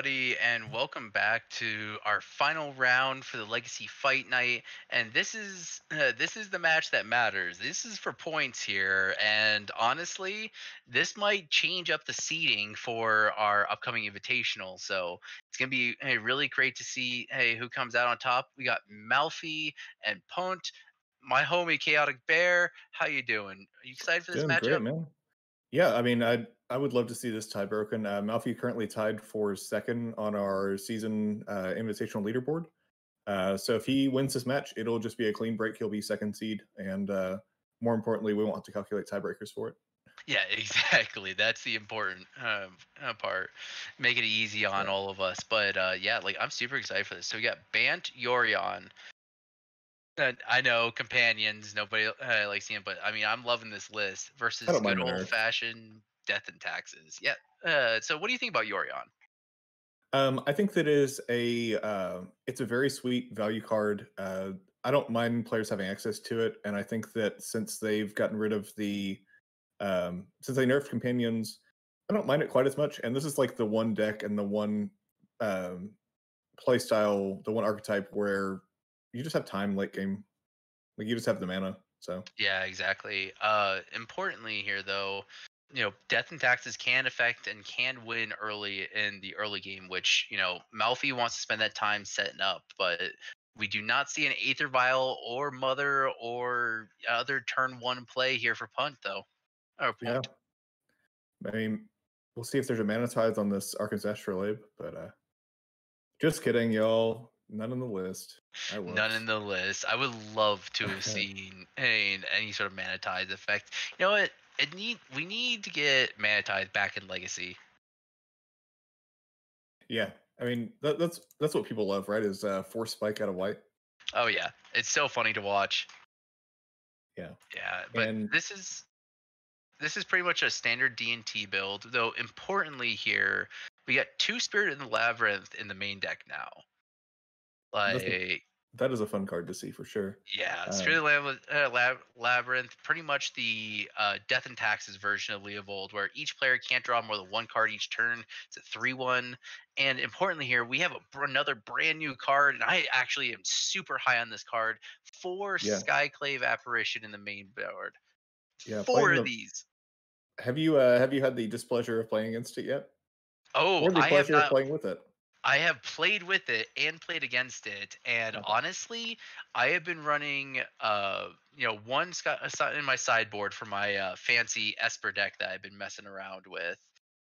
everybody, and welcome back to our final round for the Legacy Fight Night. And this is the match that matters. This is for points here, and honestly, this might change up the seeding for our upcoming invitational. So it's gonna be really great to see who comes out on top. We got Malfi and Punt, my homie Chaotic Bear. How you doing? Are you excited for this Doing great, matchup? man. Yeah, I mean, I would love to see this tie broken. Malfi currently tied for second on our season invitational leaderboard. So if he wins this match, it'll just be a clean break. He'll be second seed, and more importantly, we won't have to calculate tiebreakers for it. Yeah, exactly. That's the important part. Make it easy on Yeah. all of us. But yeah, like I'm super excited for this. So we got Bant, Yorion. I know companions. Nobody likes him, but I mean, I'm loving this list I versus don't good mind the old nerf. fashioned death and taxes. Yeah. So what do you think about Yorion? I think that is it's a very sweet value card. I don't mind players having access to it, and I think that since they've gotten rid of since they nerfed companions, I don't mind it quite as much. And this is like the one deck and the one um, play style, the one archetype where you just have time late game. Like you just have the mana. So Yeah, exactly. Importantly here, though, death and taxes can affect and can win early in the early game, which Malfi wants to spend that time setting up, but we do not see an Aether Vial or Mother or other turn one play here for Punt, though. Or yeah, Punt. I mean, we'll see if there's a mana tithe on this Arcan's Astrolabe, but just kidding, y'all. None on the list. I None in whoops. the list. I would love to have seen any sort of Manitize effect. You know what? We need to get Manitize back in Legacy. Yeah, I mean that's what people love, right? Is force spike out of white. Oh yeah, it's so funny to watch. Yeah, Yeah, but and this is pretty much a standard D&T build, though importantly here, we got two Spirit in the Labyrinth in the main deck now. that's Like, that is a fun card to see for sure. yeah, Uh, Spirit of the Labyrinth, pretty much the Death and Taxes version of Leovold, where each player can't draw more than one card each turn. It's a 3/1. And importantly here, we have another brand new card, and I actually am super high on this card, for yeah, Skyclave Apparition in the main board. yeah. Four Playing of the these. have you had the displeasure of playing against it yet, Oh, or the I have pleasure of not. playing with it? I have played with it and played against it, and Okay. honestly, I have been running, one in my sideboard for my fancy Esper deck that I've been messing around with,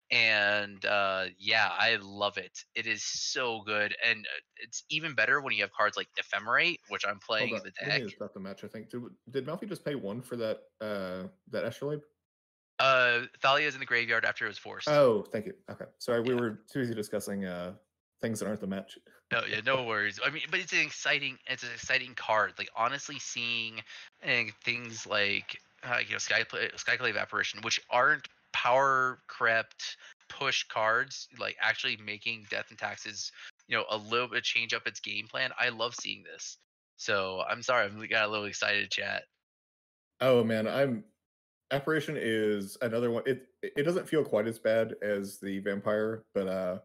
and yeah, I love it. It is so good, and it's even better when you have cards like Ephemerate, which I'm Hold playing on. in the Let me deck. just stop the match. I think did Malfi just pay one for that Astrolabe? Thalia's in the graveyard after it was forced. Oh, thank you. Okay, sorry, we Yeah. were too busy discussing things that aren't the match. No, yeah, no worries. I mean, but it's an exciting card. Like honestly, seeing things like Skyclave Apparition, which aren't power crept push cards, like actually making Death and Taxes, a little bit change up its game plan. I love seeing this. So I'm sorry, I got a little excited, chat. Oh man, I'm Apparition is another one. It doesn't feel quite as bad as the Vampire, but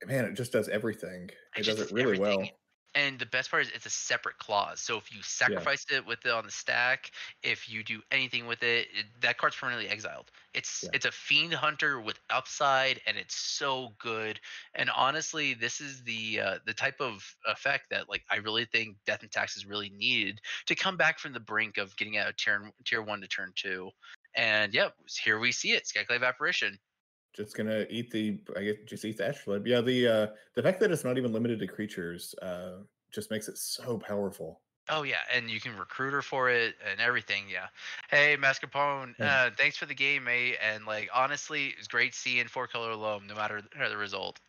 man, it just does everything. It It just does does it really everything. well. And the best part is it's a separate clause. So if you Yeah, sacrifice it with it on the stack, if you do anything with it, that card's permanently exiled. It's yeah. it's a fiend hunter with upside, and it's so good. And honestly, this is the type of effect that like I really think Death and Taxes really needed to come back from the brink of getting out of tier one to turn two. And yep, here we see it, Skyclave Apparition. Just gonna eat I guess just eat the Astrolabe. Yeah, the fact that it's not even limited to creatures just makes it so powerful. Oh yeah, and you can recruit her for it and everything. Yeah. Hey, Mascarpone, Yeah, thanks for the game, mate. And like honestly, it's great seeing four color loam, no matter the result.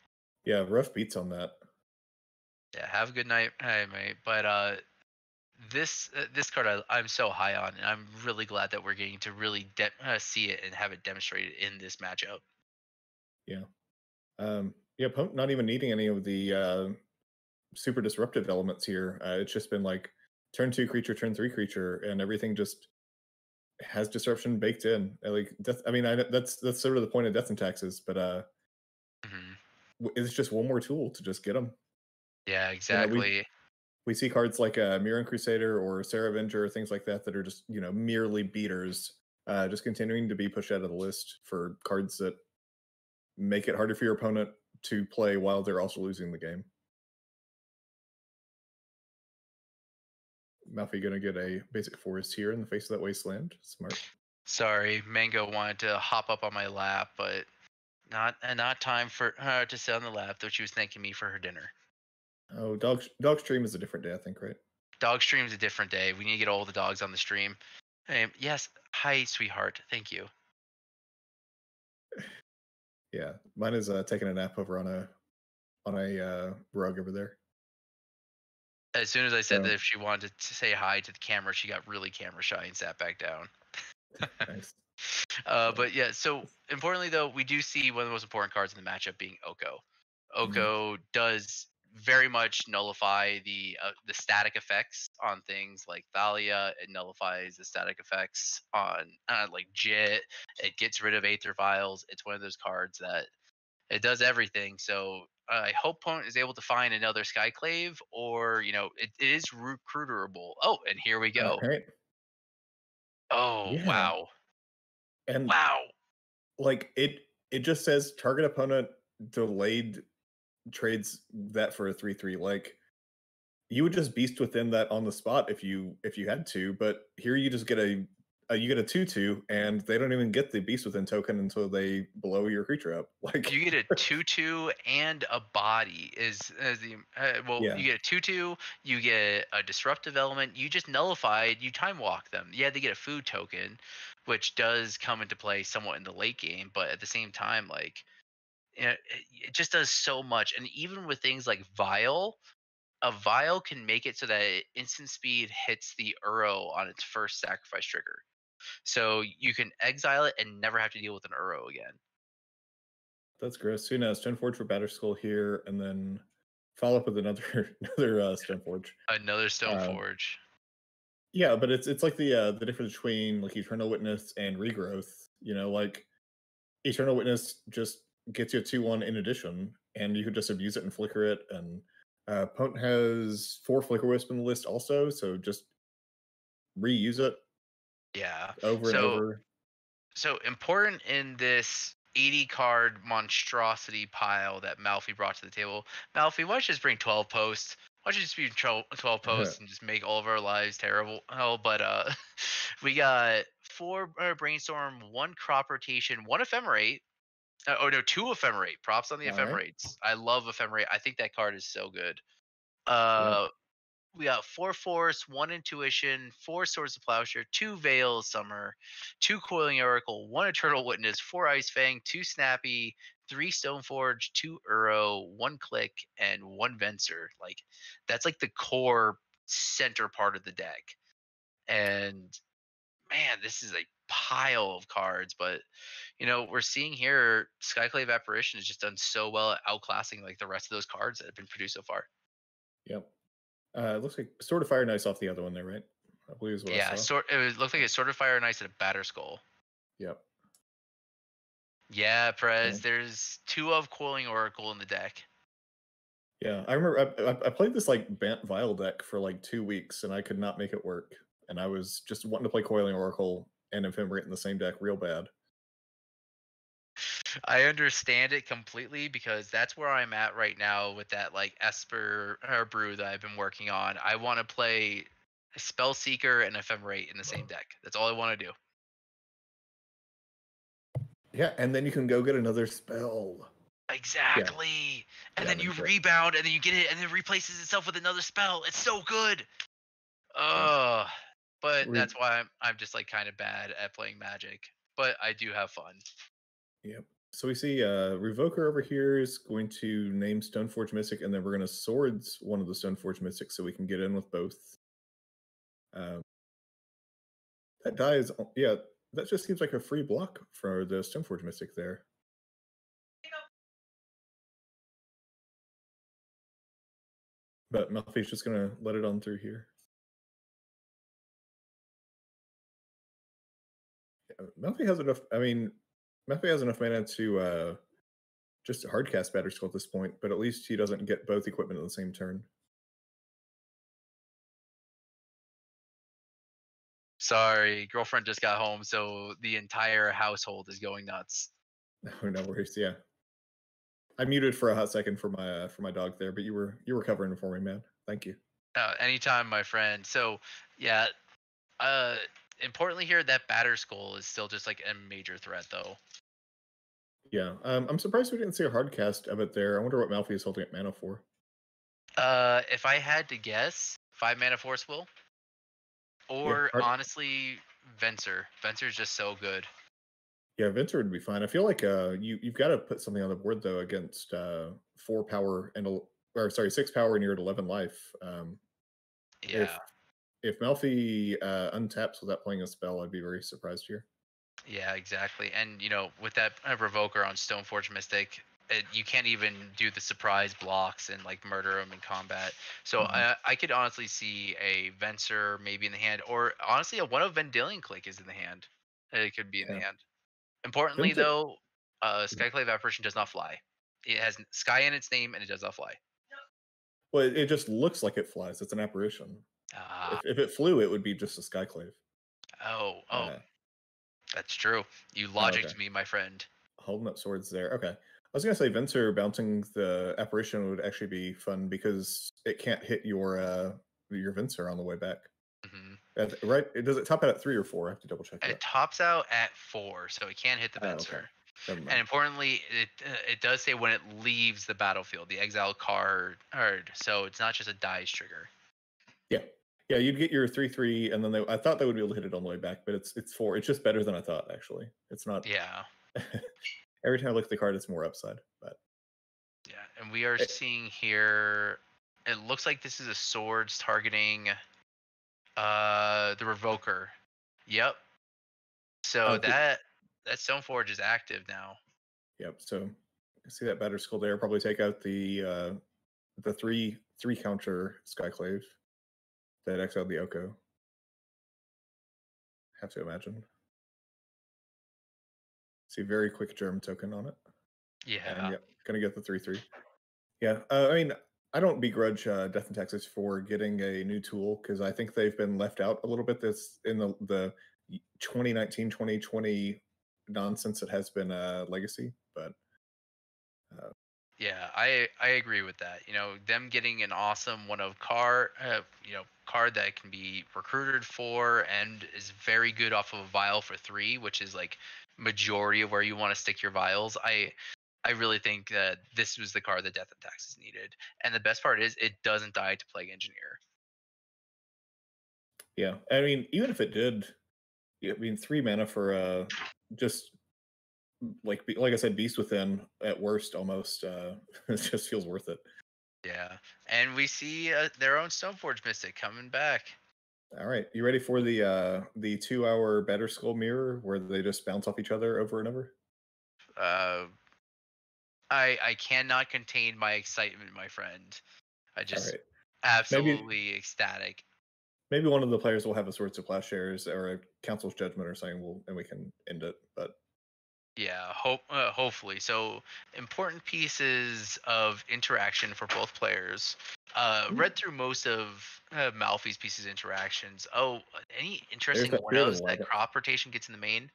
yeah, rough beats on that. Yeah, have a good night, hey, mate. But this card I'm so high on, and I'm really glad that we're getting to really see it and have it demonstrated in this matchup. Yeah, yeah. Not even needing any of the super disruptive elements here. It's just been like turn two creature, turn three creature, and everything just has disruption baked in. Like death, I mean, that's sort of the point of Death and Taxes, but Mhm. it's just one more tool to just get them. Yeah, You know, we exactly. we see cards like Mirren Crusader or Sarah Avenger, things like that, that are just merely beaters, just continuing to be pushed out of the list for cards that make it harder for your opponent to play while they're also losing the game. Malfi gonna get a basic forest here in the face of that wasteland. Smart. Sorry, Mango wanted to hop up on my lap, but not time for her to sit on the lap, though she was thanking me for her dinner. Oh, dog stream is a different day, I think, right? Dog stream's a different day. We need to get all the dogs on the stream. Yes. Hi, sweetheart. Thank you. Yeah, mine is taking a nap over on a rug over there. As soon as I said that So if she wanted to say hi to the camera, she got really camera shy and sat back down. nice. Yeah. But yeah, so importantly though, we do see one of the most important cards in the matchup being Oko. Mhm. Oko does very much nullify the static effects on things like Thalia. It nullifies the static effects on like Jit. It gets rid of Aether Vials. It's one of those cards that it does everything. So I hope opponent is able to find another Skyclave, or it is recruiterable. Oh, and here we All go. right. Oh Yeah, wow, and wow. like it just says target opponent delayed trades that for a 3/3. Like you would just beast within that on the spot if you had to, but here you just get you get a 2/2, and they don't even get the beast within token until they blow your creature up. Like You get a 2/2 and a body is the well. yeah, You get a 2/2. You get a disruptive element. You just nullified. You time walk them. Yeah, they get a food token, which does come into play somewhat in the late game. But at the same time, like it just does so much. And even with things like Vile, a Vile can make it so that instant speed hits the Uro on its first sacrifice trigger. So you can exile it and never have to deal with an Uro again. that's gross. Who knows? Stoneforge for Batterskull here, and then follow up with another another Stoneforge. Another Stone Uh, Forge. yeah, but it's like the difference between like Eternal Witness and Regrowth. Like Eternal Witness just gets you a 2/1 in addition, and you could just abuse it and flicker it. And Potent has 4 Flicker Wisp in the list also, so just reuse it Yeah. over and So over. so important in this 80 card monstrosity pile that Malfi brought to the table. Malfi, why don't you just bring 12 posts? Why don't you just be 12 posts and just make all of our lives terrible? Hell, but we got 4 brainstorm, 1 crop rotation, 1 ephemerate. Oh no, 2 ephemerate. Props on the All right. ephemerates. I love ephemerate. I think that card is so good. Yep. Uh we got 4 force, 1 intuition, 4 swords of plowshare, 2 veils summer, 2 coiling oracle, 1 eternal witness, 4 ice fang, 2 snappy, 3 stoneforge, 2 uro, 1 click, and 1 venser. Like that's like the core center part of the deck. And man, this is a pile of cards, but we're seeing here Skyclave Apparition has just done so well at outclassing like the rest of those cards that have been produced so far. Yep. It looks like Sword of Fire and Ice off the other one there, right? I believe is what I Yeah, saw. it looked like Yeah. a Sword of Fire and Ice and a Batter Skull. Yep. Yeah, Prez, So, there's 2 of Coiling Oracle in the deck. yeah, I remember I played this like Bant Vile deck for like 2 weeks, and I could not make it work. And I was just wanting to play Coiling Oracle and Ephemerate in the same deck real bad. I understand it completely because that's where I'm at right now with that like Esper or Brew that I've been working on. I want to play a Spell Seeker and Ephemerate in the same deck. That's all I want to do. Yeah, and then you can go get another spell. Yeah, Exactly. And yeah, then then you shit. rebound and then you get it and it replaces itself with another spell. It's so good. Yeah. Ugh. But Re- that's why I'm just like kind of bad at playing Magic. But I do have fun. yep. So we see Revoker over here is going to name Stoneforge Mystic, and then we're going to swords one of the Stoneforge Mystics so we can get in with both. Um, that die is, yeah, that just seems like a free block for the Stoneforge Mystic there. But Malfi's just going to let it on through here. Malfi has enough. I mean, Malfi has enough mana to just a hardcast Batter Skull at this point, but at least he doesn't get both equipment on the same turn. Sorry, girlfriend just got home, so the entire household is going nuts. Oh, no worries. Yeah, I muted for a hot second for my dog there, but you were covering for me, man. Thank you. Anytime, my friend. So, yeah. Uh, Importantly here, that batter skull is still just like a major threat, though. Yeah, I'm surprised we didn't see a hard cast of it there. I wonder what Malfi is holding up mana for. If I had to guess, 5 mana Force Will, Yeah, or honestly, Venser. Venser's just so good. yeah, Vinter would be fine. I feel like you've got to put something on the board though against 4 power or sorry 6 power and you're at 11 life. Yeah. If Malfi untaps without playing a spell, I'd be very surprised here. Yeah, exactly. And with that Revoker on Stoneforge Mystic, you can't even do the surprise blocks and like murder them in combat. So I could honestly see a Venser maybe in the hand, or honestly a one of Vendilion Click is in the hand. It could be in the Yeah, hand. Importantly, Vinter. though, Skyclave Apparition does not fly. It has Sky in its name, and it does not fly. Well, it just looks like it flies. It's an apparition. Ah, If it flew, it would be just a skyclave. oh, Uh, that's true. You oh, okay. logicked me, my friend. Holding up swords there. Okay. I was gonna say Venser bouncing the apparition would actually be fun because it can't hit your Venser on the way back. Hmm. Right? Does it top out at 3 or 4? I have to double check that. It tops out at 4, so it can't hit the Oh, Venser. okay. Never And mind. importantly, it does say when it leaves the battlefield, the exile card. So it's not just a dice trigger. Yeah. Yeah, you'd get your 3/3, and then I thought they would be able to hit it on the way back, but it's 4. It's just better than I thought, actually. It's not. Yeah, Every time I look at the card, it's more upside. But yeah. And we are seeing here. It looks like this is a swords targeting the Revoker. Yep. So oh, that Stoneforge is active now. yep. So I see that Batter Skull there. Probably take out the 3 counter Skyclave that exiled the Oko. Have to imagine. See very quick germ token on it. Yeah. And yep, gonna get the 3/3. Yeah, I mean, I don't begrudge Death and Texas for getting a new tool because I think they've been left out a little bit. This in the 2019-2020 nonsense that has been Legacy, but Yeah, I agree with that. Them getting an awesome one of card that can be recruited for and is very good off of a vial for 3, which is like majority of where you want to stick your vials. I really think that this was the card that Death and Taxes needed. And the best part is it doesn't die to Plague Engineer. yeah, I mean, even if it did, I mean, 3 mana for just like I said, Beast Within at worst almost it just feels worth it. Yeah, and we see their own Stoneforge Mystic coming back. All right, you ready for the 2-hour Batter Skull mirror where they just bounce off each other over and over? Uh, I cannot contain my excitement, my friend. I All just right, maybe absolutely ecstatic. maybe one of the players will have a Swords of Plowshares or a Council's Judgment or something, and we can end it. But Yeah, hopefully. So important pieces of interaction for both players. Read through most of Malfi's pieces of interactions. Oh, any there's interesting that one fear of ofs the that lineup. crop rotation gets in the main?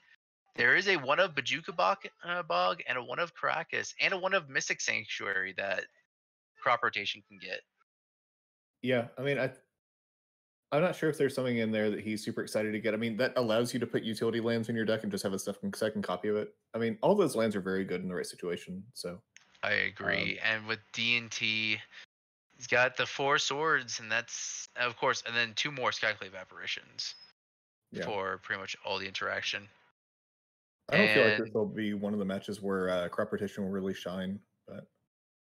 There is a one of Bajuka Bog and a one of Caracas and a one of Mystic Sanctuary that crop rotation can get. Yeah, I mean, I'm not sure if there's something in there that he's super excited to get. I mean, that allows you to put utility lands in your deck and just have a second copy of it. I mean, all those lands are very good in the right situation. So I agree. And with D&T, he's got the 4 swords, and that's of course, and then 2 more Skyclave apparitions yeah, for pretty much all the interaction. I don't feel like this And will be one of the matches where crop rotation will really shine. But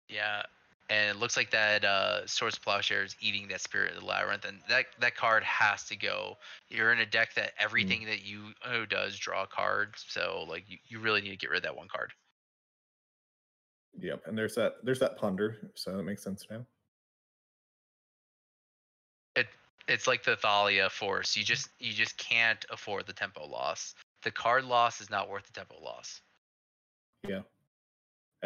yeah, and it looks like that Swords of Plowshare is eating that Spirit of the Labyrinth, and that card has to go. You're in a deck that everything that you does draw cards, so like you really need to get rid of that one card. yep, and there's that ponder, so that makes sense now. It it's like the Thalia Force. You just can't afford the tempo loss. The card loss is not worth the tempo loss. Yeah.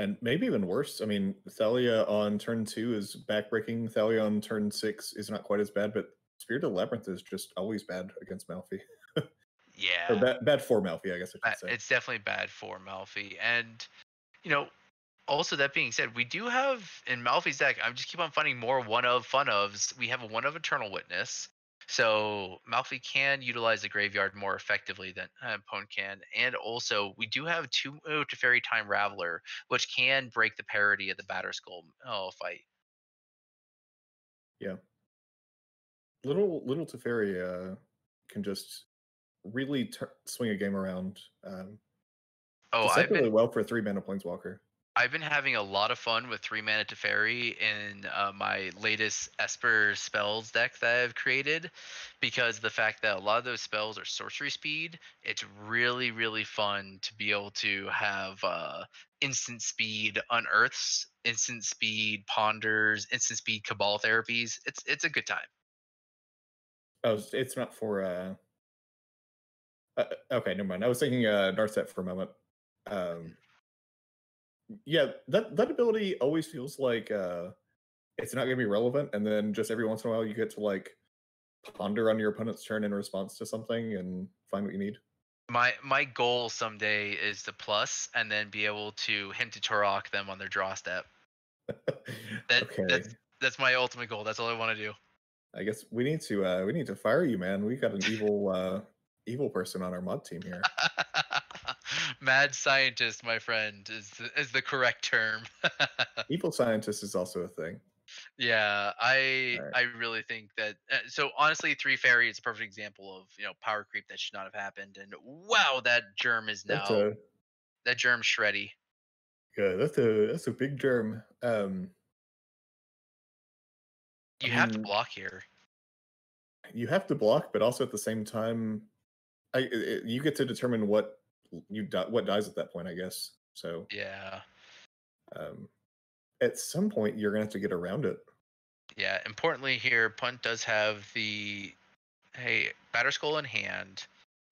And maybe even worse. I mean, Thalia on turn 2 is backbreaking. Thalia on turn 6 is not quite as bad, but Spirit of Labyrinth is just always bad against Malfi. Or Yeah, bad for Malfi, I guess I should say. it's definitely bad for Malfi. And you know, also that being said, we do have in Malfi's deck. I just keep on finding more one of fun ofs. We have a one of Eternal Witness, so Malfi can utilize the graveyard more effectively than opponent can. And also, we do have two Teferi Time Raveler, which can break the parity of the Batterskull fight. Yeah. Little Teferi can just really swing a game around Oh, deceptively well for a 3-mana Planeswalker. I've been having a lot of fun with 3 mana Teferi in my latest Esper spells deck that I've created, because the fact that a lot of those spells are sorcery speed, it's really, really fun to be able to have instant speed unearths, instant speed ponders, instant speed cabal therapies. It's a good time. Oh, it's not for okay, never mind. I was thinking Narset for a moment. Yeah, that ability always feels like it's not going to be relevant, and then just every once in a while you get to like ponder on your opponent's turn in response to something and find what you need. My goal someday is to plus and then be able to hint to Turok them on their draw step. That Okay, that's my ultimate goal. That's all I want to do. I guess we need to fire you, man. We got an evil person on our mod team here. Mad scientist, my friend, is the correct term. Evil scientist is also a thing. Yeah, All right, I really think that. So honestly, Three Fairy is a perfect example of power creep that should not have happened. And wow, that germ is that's now that germ shreddy. that's a big germ. I You have to mean, block here. you have to block, but also at the same time, you get to determine what what dies at that point, I guess. So Yeah, um, at some point, you're gonna have to get around it. yeah. Importantly here, Punt does have the hey Batterskull in hand,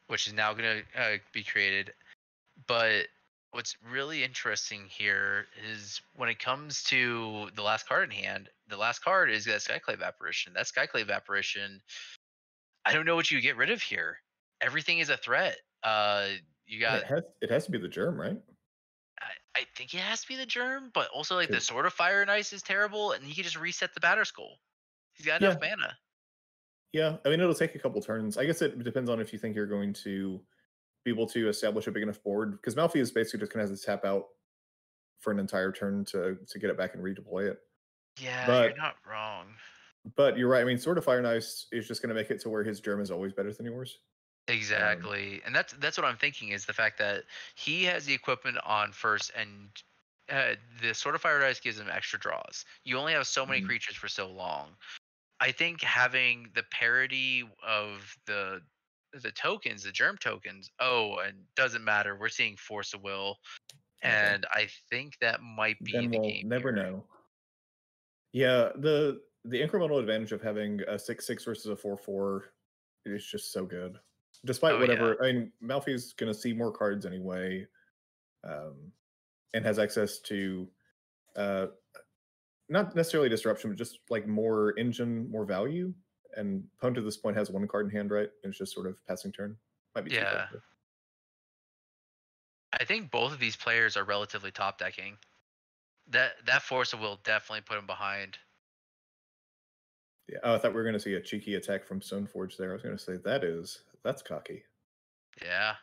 which is now going to be created. But what's really interesting here is when it comes to the last card in hand, the last card is that Skyclave Apparition. That Skyclave Apparition, I don't know what you get rid of here. Everything is a threat. You And got, it has to be the germ, right? I think it has to be the Germ, but also like the 'Cause- Sword of Fire and Ice is terrible, and he can just reset the Batter Skull. He's got enough yeah, mana. yeah. I mean, it'll take a couple turns. I guess it depends on if you think you're going to be able to establish a big enough board. Because Malfi is basically just going to have to tap out for an entire turn to get it back and redeploy it. Yeah, you're But not wrong. you're right. I mean, Sword of Fire and Ice is just going to make it to where his germ is always better than yours. Um, Exactly, and that's what I'm thinking is the fact that he has the equipment on first, and the Sword of Fire and Ice gives him extra draws. You only have so many mhm. creatures for so long. I think having the parity of the tokens, the germ tokens. Oh, and doesn't matter. We're seeing Force of Will, Okay, and I think that might be then the we'll game never here. know. Yeah, the incremental advantage of having a 6/6 versus a 4/4 is just so good. Despite Oh yeah, whatever, I mean, Malfi's going to see more cards anyway, um, and has access to uh, not necessarily disruption, but just like more engine, more value. And Pwn to this point has one card in hand, right? And it's just sort of passing turn. Might be two cards. yeah. I think both of these players are relatively top decking. That Force of Will definitely put him behind. Yeah. Oh, I thought we were going to see a cheeky attack from Stoneforge there. I was going to say that's cocky. Yeah.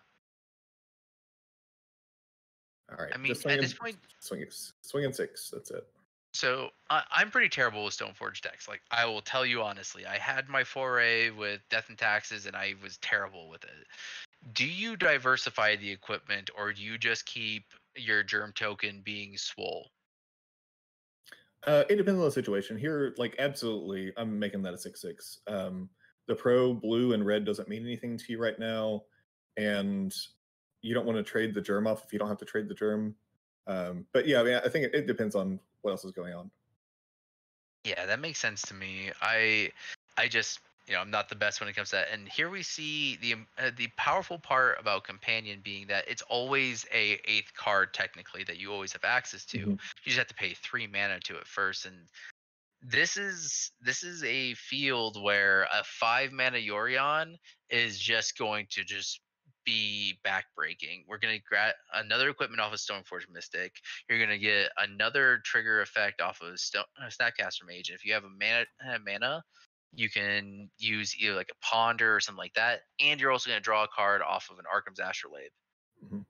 All right, I mean, just at this point, swing in six. That's it. so I'm pretty terrible with Stoneforge decks. Like, I will tell you honestly, I had my foray with Death and Taxes, and I was terrible with it. Do you diversify the equipment, or do you just keep your Germ token being swole? It depends on the situation. Here, like absolutely, I'm making that a 6/6. The pro blue and red doesn't mean anything to you right now, and you don't want to trade the germ off if you don't have to trade the germ. But yeah, I mean, I think it depends on what else is going on. Yeah, that makes sense to me. I just I'm not the best when it comes to that. And here we see the powerful part about companion being that it's always a eighth card technically that you always have access to. You Mhm. just have to pay 3 mana to it first, and this is a field where a 5 mana Yorion is just going to just be backbreaking. We're gonna get another equipment off of Stoneforge Mystic. You're gonna get another trigger effect off of Snapcaster Mage. And if you have a mana, you can use either like a Ponder or something like that. And you're also gonna draw a card off of an Arkham's Astrolabe. Mhm.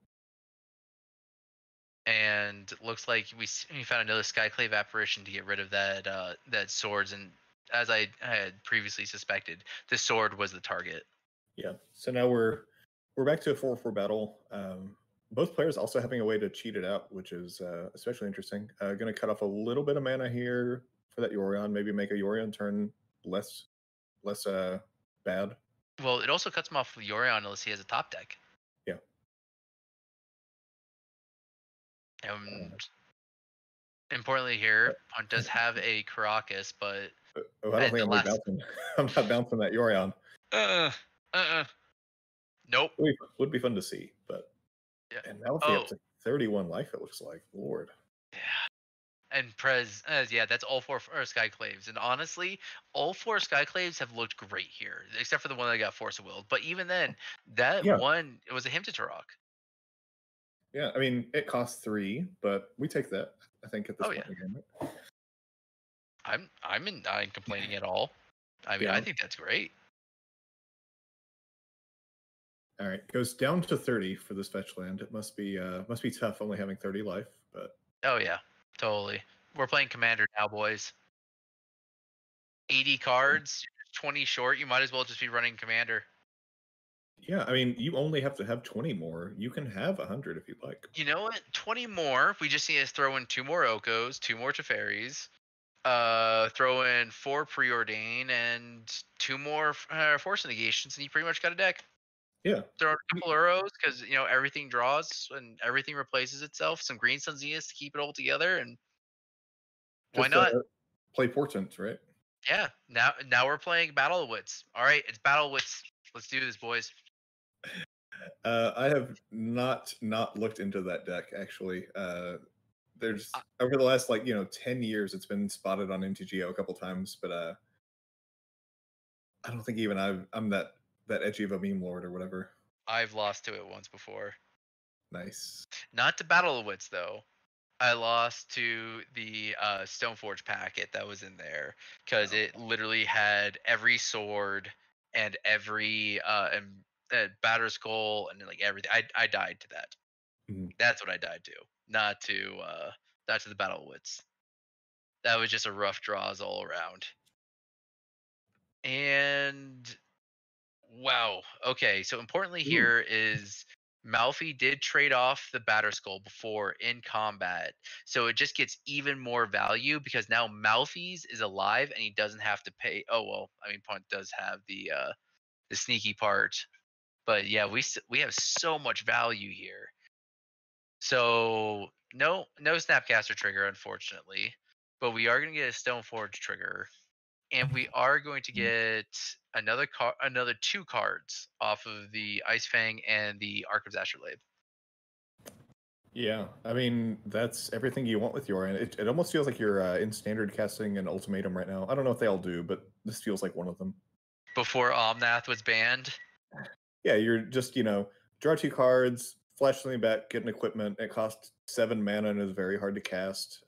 And looks like we found another Skyclave apparition to get rid of that swords. And as I had previously suspected, the sword was the target. Yeah. So now we're back to a 4-4 battle. Both players also having a way to cheat it out, which is especially interesting. Going to cut off a little bit of mana here for that Yorion. Maybe make a Yorion turn less bad. Well, it also cuts him off with Yorion unless he has a top deck. Yeah. And importantly here, Punt does have a Caracas, but Oh, I don't at think the I'm gonna be last bouncing. I'm not bouncing that Yorion. uh uh nope. Would be fun to see, but Yeah. and Malfi up Oh to 31 life. It looks like Lord. yeah. And Prez, yeah, that's all four Skyclaves. And honestly, all four Skyclaves have looked great here, except for the one that got Force of Will. But even then, that Yeah, one, it was a him to Turok. yeah. I mean, it costs 3, but we take that. I think at this Oh point yeah, in the game. Right? not complaining at all. I mean, I Yeah. think that's great. All right. Goes down to 30 for this fetch land. It must be tough only having 30 life, but Oh yeah, totally. We're playing Commander now, boys. 80 cards, 20 short. You might as well just be running Commander. yeah. I mean, you only have to have 20 more. You can have 100 if you'd like. You know what? 20 more. We just need to throw in 2 more Okos, 2 more Teferis, throw in 4 Preordain, and 2 more Force Negations, and you pretty much got a deck. Yeah. Throw in a couple Euros because everything draws and everything replaces itself. Some Green Sun Zeniths to keep it all together, and why Just not? play Portent, right? Yeah. Now we're playing Battle of Wits. All right, it's Battle of Wits. Let's do this, boys. I have not looked into that deck actually. I, There's over the last 10 years, it's been spotted on MTGO a couple times, but I don't think even I'm that edgy of a meme lord or whatever. I've lost to it once before. Nice. Not to Battle of Wits though. I lost to the Stoneforge packet that was in there because Oh. it literally had every sword and every batter skull and like everything. I died to that. Mhm. That's what I died to, not to the Battle of Wits. That was just a rough draws all around. And wow. Okay. So importantly Ooh. here is Malfi did trade off the Batter Skull before in combat. So it just gets even more value because now Malfi's is alive and he doesn't have to pay. Oh well, I mean Punt does have the sneaky part. But yeah, we have so much value here. So no Snapcaster trigger unfortunately, but we are going to get a Stoneforge trigger, and we are going to Mhm. get another 2 cards off of the Ice Fang and the Arkham's Astrolabe. Yeah, I mean that's everything you want with Yorion. It almost feels like you're in standard casting an ultimatum right now. I don't know if they all do, but this feels like one of them. Before Omnath was banned, Yeah, you're just draw 2 cards, flash something back, get an equipment. It costs 7 mana and is very hard to cast.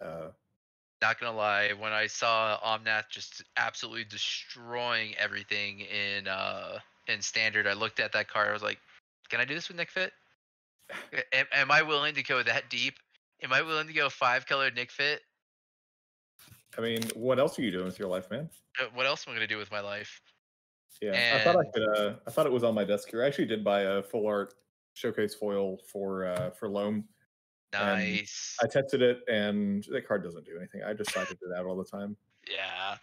not gonna lie, when I saw Omnath just absolutely destroying everything in standard, I looked at that card. I was like, "Can I do this with Nick Fit? Am I willing to go that deep? Am I willing to go 5 color Nick Fit? I mean, what else are you doing with your life, man? What else am I gonna do with my life?" Yeah, I thought I And could. I thought it was on my desk here. I actually did buy a full art showcase foil for Loam, and nice. I tested it, and that card doesn't do anything. I just cited it out all the time. Yeah.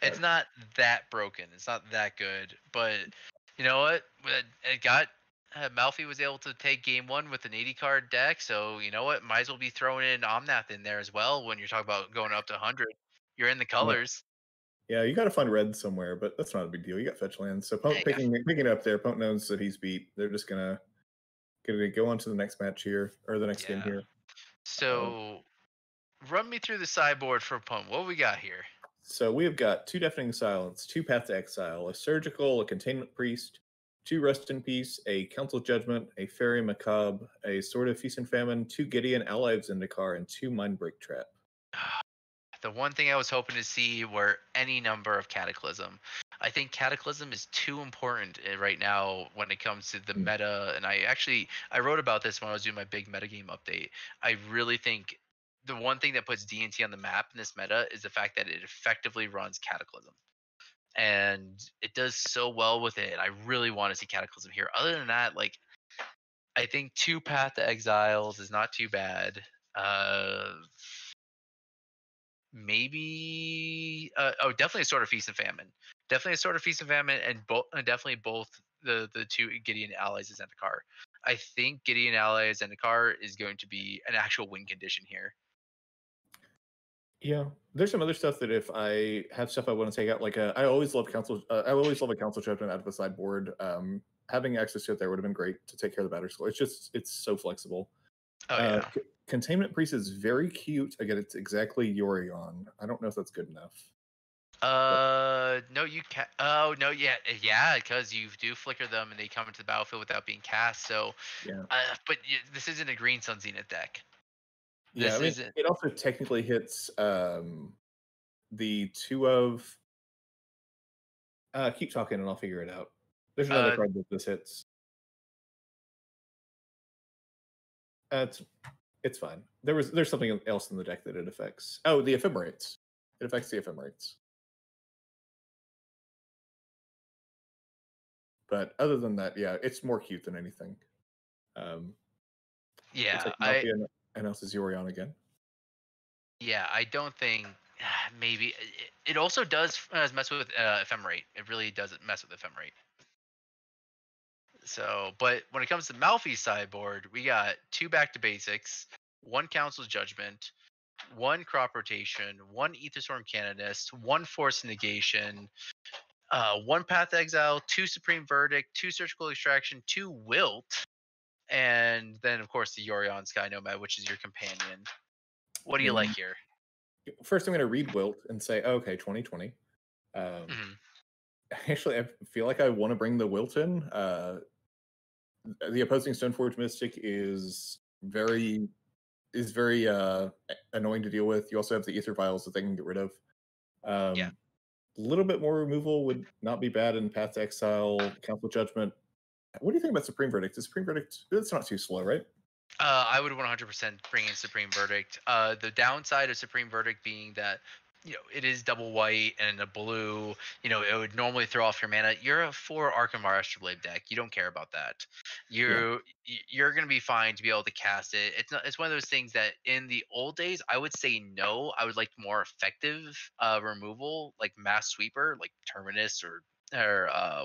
It's But not that broken. It's not that good. But you know what? It got Malfi was able to take game one with an 80 card deck. So you know what? Might as well be throwing in Omnath in there as well when you're talking about going up to 100. You're in the yeah, colors. Yeah, you got to find red somewhere, but that's not a big deal. You got fetch lands, so Yeah, yeah, picking it up there. Opponent knows that he's beat. They're just gonna go on to the next match here or the next game yeah. here. Uh, So run me through the sideboard for opponent. What we got here? so we have got two Deafening Silence, two Path to Exile, a Surgical, a Containment Priest, two Rest in Peace, a Council Judgment, a Fairy Macabre, a Sword of Feast and Famine, two Gideon Allied Zendikar, and two Mindbreak Trap. The one thing I was hoping to see were any number of Cataclysm. I think Cataclysm is too important right now when it comes to the Hmm. meta. And I wrote about this when I was doing my big metagame update. I really think the one thing that puts D&T on the map in this meta is the fact that it effectively runs Cataclysm. And it does so well with it. I really want to see Cataclysm here. Other than that, like I think two Path to Exiles is not too bad. Uh, maybe definitely a sort of feast and famine, definitely a sort of feast and famine, and definitely both the two Gideon allies of Zendikar. I think Gideon allies Zendikar is going to be an actual win condition here. Yeah, there's some other stuff that if I have stuff I want to take out, like I always love council. I always love a council judgment out of the sideboard. Having access to it there would have been great to take care of the battle score. It's so flexible. Oh yeah. Containment Priest is very cute. Again, it's exactly Yorion. I don't know if that's good enough. But No, you can't. Oh no, yeah, because you do flicker them and they come into the battlefield without being cast. So, yeah, but this isn't a green Sun Zenith deck. yeah. I This mean, isn't. it also technically hits the two of. Keep talking and I'll figure it out. There's another Uh, card that this hits. Uh, it's it's fine. There's something else in the deck that it affects. Oh, the ephemerates. It affects the ephemerates. But other than that, yeah, it's more cute than anything. Um, looks yeah, like Malphia announces Yorion again. Yeah, I don't think maybe it also does mess with ephemerate. It really does mess with ephemerate. So, but when it comes to Malfi's sideboard, we got two back to basics, one Council's Judgment, one Crop Rotation, one Aetherstorm Canonist, one Force Negation, one Path Exile, two Supreme Verdict, two Surgical Extraction, two Wilt, and then of course the Yorion Sky Nomad, which is your companion. What do I you like mean, here? first I'm going to read Wilt and say, oh, okay, 2020. Mhm. Actually, I feel like I want to bring the Wilt in. The opposing Stoneforge Mystic is very annoying to deal with. You also have the Ether Vials that they can get rid of. Yeah. A little bit more removal would not be bad in Path to Exile, Council Judgment. What do you think about Supreme Verdict? Is Supreme Verdict? It's not too slow, right? I would 100% bring in Supreme Verdict. The downside of Supreme Verdict being that it is double white and a blue. It would normally throw off your mana. You're a 4 Arkham Astrolabe deck. You don't care about that. Yeah. You're gonna be fine to be able to cast it. It's not. It's one of those things that in the old days I would say no. I would like more effective removal, like Mass Sweeper, like Terminus or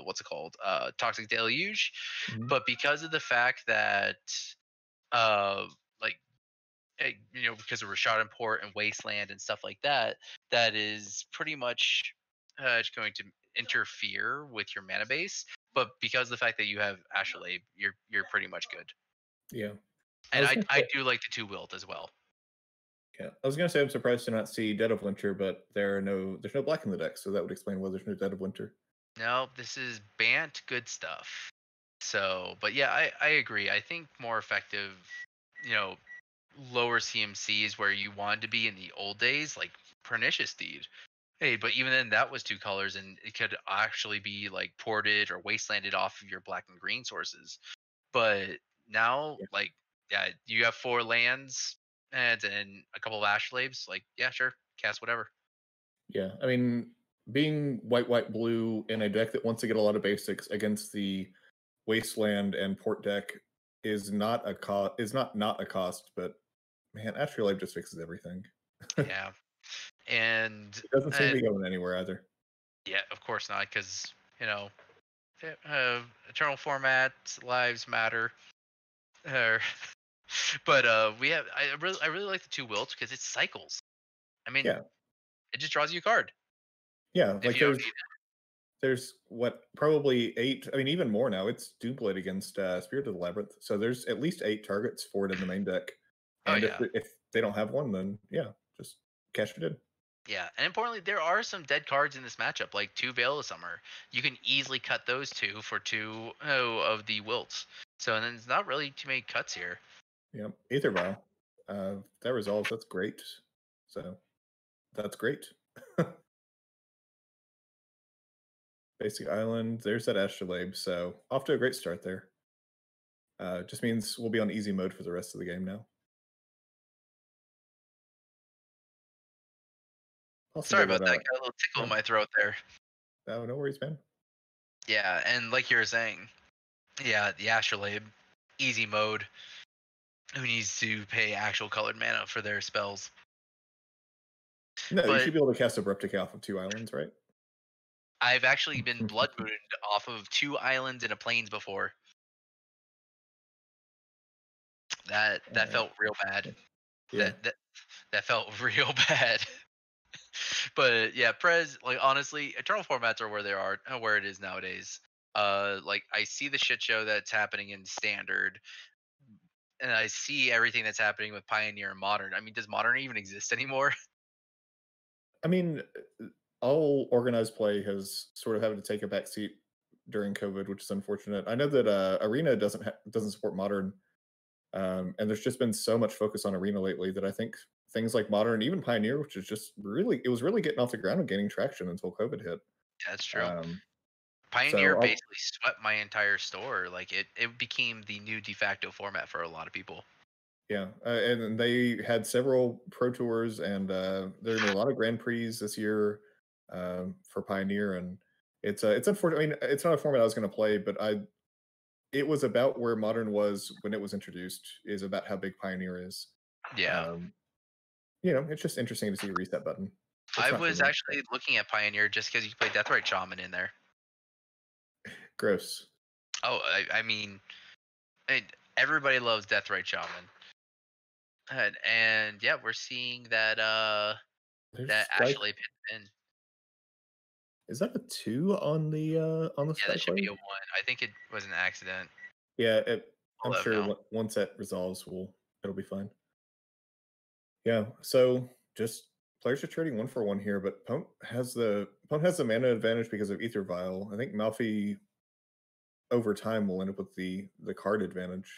what's it called, Toxic Deluge. Mhm. But because of the fact that uh like because of Rashad Import and Wasteland and stuff like that, that is pretty much going to interfere with your mana base. But because of the fact that you have Astrolabe, you're pretty much good. Yeah. I And was I gonna I say, do like the two wilt as well. yeah, I was gonna say I'm surprised to not see Dead of Winter, but there's no black in the deck, so that would explain why there's no Dead of Winter. No, this is Bant good stuff. So, but yeah, I agree. I think more effective, you know, lower CMC is where you wanted to be in the old days, like Pernicious Deed. Hey, but even then, that was two colors, and it could actually be like ported or wastelanded off of your black and green sources. But now, Yeah. like, yeah, you have 4 lands and then a couple of Ashlabes. Like, yeah, sure, cast whatever. Yeah. I mean, being white, blue in a deck that wants to get a lot of basics against the Wasteland and Port deck is not a cost, but man, Astrolabe just fixes everything. It Yeah, and doesn't seem to and be going anywhere either. yeah, of course not, because you know, eternal formats, lives matter. Uh, but we have. I really like the two wilts because it's cycles. I mean, Yeah. it just draws you a card. Yeah, if like you don't need it. there's what probably 8. I mean, even more now. It's Doomblade against Spirit of the Labyrinth, so there's at least 8 targets for it in the main deck. Oh And yeah. if they don't have one, then yeah, just cash it in. Yeah, and importantly, there are some dead cards in this matchup, like two Veil of Summer. You can easily cut those two for two of the wilts. So and then there's not really too many cuts here. Yeah, Aether Vial. That resolves. That's great. So that's great. Basic Island. There's that Astrolabe. So off to a great start there. Just means we'll be on easy mode for the rest of the game now. Sorry Possible about that that. Got a little tickle in no, my throat there. no worries, man. Yeah, and like you were saying, yeah, the Astrolabe, easy mode. Who needs to pay actual colored mana for their spells? No, you But should be able to cast Abrupt Decay off of 2 islands, right? I've actually been blood mooned off of two islands and a plains before. That uh, felt real bad. yeah. That felt real bad. But yeah, Prez, like honestly, eternal formats are where they are, where it is nowadays. Like I see the shit show that's happening in standard, and I see everything that's happening with Pioneer and Modern. I mean, does Modern even exist anymore? I mean, all organized play has sort of having to take a back seat during COVID, which is unfortunate. I know that Arena doesn't support Modern, and there's just been so much focus on Arena lately that I think things like Modern, even Pioneer, which is just really it was really getting off the ground and gaining traction until COVID hit. That's true. Um, Pioneer so basically swept my entire store. Like it became the new de facto format for a lot of people. yeah, and then they had several Pro Tours, and there are gonna be a lot of Grand Prix this year for Pioneer, and it's unfortunate. I mean, it's not a format I was going to play, but it was about where Modern was when it was introduced. Is about how big Pioneer is. Yeah. Um, it's just interesting to see a reset button. It's I not for was me. But actually looking at Pioneer just because you play Deathrite Shaman in there. gross. Oh, I mean, it, everybody loves Deathrite Shaman. And yeah, we're seeing that There's that Sky. Ashley pinned in. Is that a 2 on the Yeah, that should be Skyclave? a one. I think it was an accident. Yeah, I'll I'm let him sure know. once that resolves, it'll be fine. Yeah, so just players are trading 1 for 1 here, but Pont has the mana advantage because of Ether Vial. I think Malfi over time will end up with the card advantage.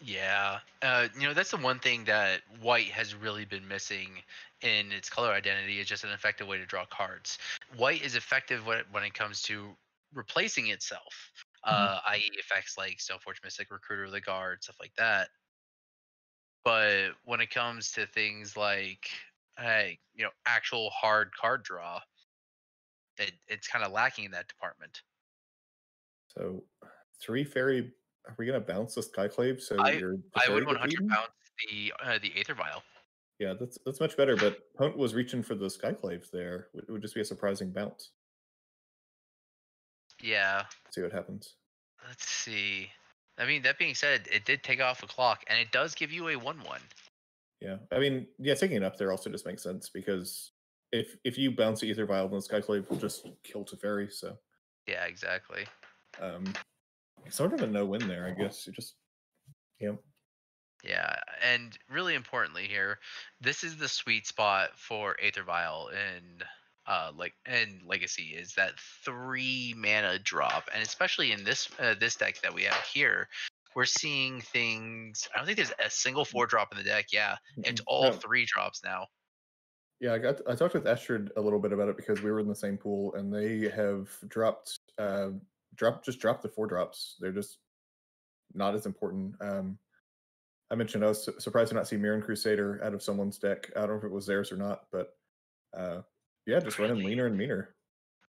Yeah, that's the one thing that White has really been missing in its color identity is just an effective way to draw cards. White is effective when it comes to replacing itself, Mhm. i.e., effects like Stoneforge Mystic, Recruiter of the Guard, stuff like that. But when it comes to things like, hey, actual hard card draw, it's kind of lacking in that department. So 3 fairy. Are we gonna bounce the Skyclave so I your I fairy would gets 100 eaten? pounds the Aether Vial. Yeah, that's much better. But Punt was reaching for the Skyclaves there. It would just be a surprising bounce. Yeah, See what happens. let's see. I mean, that being said, it did take off a clock, and it does give you a 1/1. Yeah, I mean, yeah, taking it up there also just makes sense because if you bounce the Ether Vial, then the Skyclave will just kill Teferi. So Yeah, exactly. um, sort of a no win there, I guess. You just yeah. Yeah, and really importantly here, this is the sweet spot for Aether Vial in Legacy is that 3 mana drop, and especially in this deck that we have here, we're seeing things. I don't think there's a single 4 drop in the deck. Yeah, it's all No, 3 drops now. yeah, I talked with Astrid a little bit about it because we were in the same pool, and they have dropped the 4 drops. They're just not as important. I mentioned I was surprised to not see Mirren Crusader out of someone's deck. I don't know if it was theirs or not, but uh, yeah, just running Really? leaner and meaner.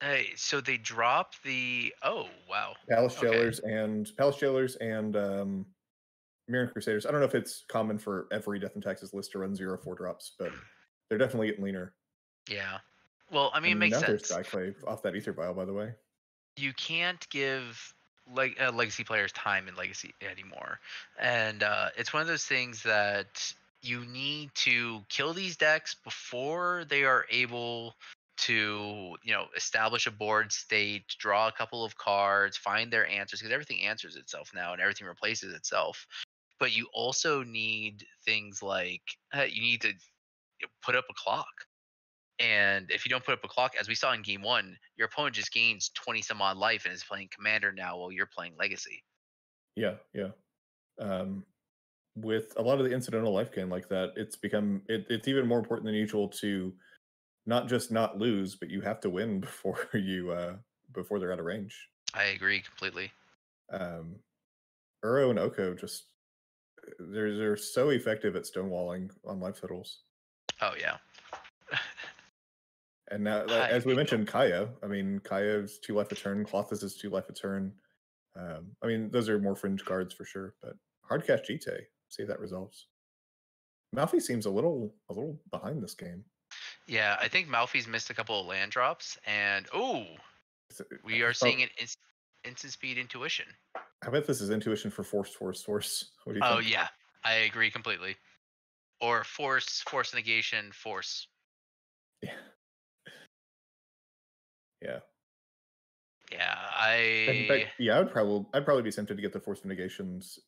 Hey, so they dropped the. Oh wow. Okay. Palace Jailers and Mirren Crusaders. I don't know if it's common for every Death and Taxes list to run 0 4 drops, but they're definitely getting leaner. Yeah. Well, I mean, it And makes now there's sense. Skyclave off that Ether Vial, by the way. You can't give legacy players time in legacy anymore, and it's one of those things that you need to kill these decks before they are able to establish a board state, draw a couple of cards, find their answers, because everything answers itself now and everything replaces itself. But you also need things like you need to put up a clock. And if you don't put up a clock, as we saw in game one, your opponent just gains 20 some odd life and is playing Commander now while you're playing Legacy. Yeah, yeah. Um, with a lot of the incidental life gain like that, it's even more important than usual to not just not lose, but you have to win before before they're out of range. I agree completely. Um, Uro and Oko just they're so effective at stonewalling on life totals. Oh yeah. And now, as we mentioned, Kaya. I mean, Kaya's 2 life a turn. Klothys is 2 life a turn. I mean, those are more fringe cards for sure. But Hardcast Jite, see if that resolves. Malfi seems a little behind this game. Yeah, I think Malfi's missed a couple of land drops, and we are He's seeing an instant speed intuition. I bet this is intuition for force. What do you Oh think? yeah, I agree completely. Or force negation, force. Yeah. Yeah. Yeah, In fact, yeah, I'd probably be tempted to get the force of negations